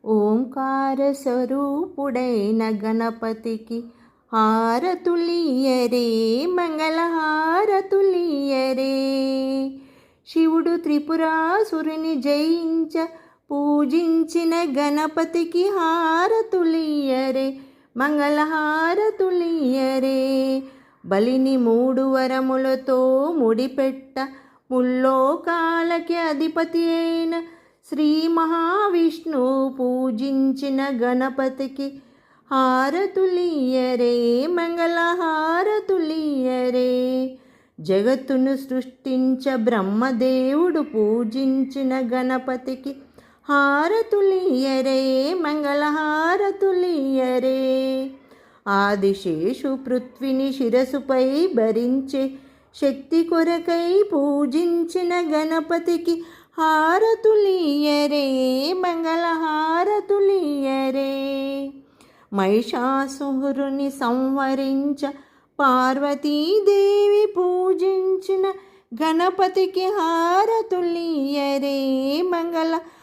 ఓంకార స్వరూపుడైన గణపతికి హారతులియరే, మంగళహారతులియరే. శివుడు త్రిపురాసురుని జయించ పూజించిన గణపతికి హారతులియరే, మంగళహారతులియరే. బలిని 3 వరములతో ముడిపెట్ట ముల్లోకాలకి అధిపతి అయిన శ్రీ మహావిష్ణు పూజించిన గణపతికి హారతులియరే, మంగళహారతులియరే. జగత్తును సృష్టించ బ్రహ్మదేవుడు పూజించిన గణపతికి హారతులియరే, మంగళహారతులియరే. ఆదిశేషు పృథ్విని శిరసుపై భరించే శక్తి కొరకై పూజించిన గణపతికి హారతులియరే, మంగళహారతులియరే. మహిషాసురుని సంహరించ పార్వతీదేవి పూజించిన గణపతికి హారతులియరే, మంగళహారతులియరే.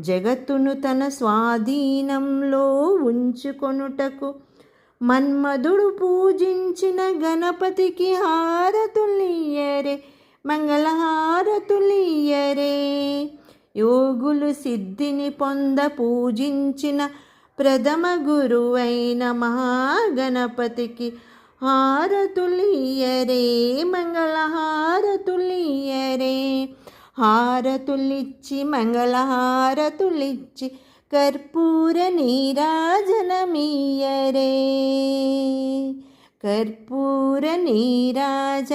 జగత్తును తన స్వాధీనంలో ఉంచుకొనుటకు మన్మధుడు పూజించిన గణపతికి హారతులియరే, మంగళహారతులియరే. యోగులు సిద్ధిని పొంద పూజించిన ప్రథమ గురువైన మహాగణపతికి హారతులియరే, మంగళహారతులియరే. హారతులిచ్చి మంగళహారతులిచ్చి కర్పూర నీరాజనమీయరే, కర్పూర నీరాజనమీయరే.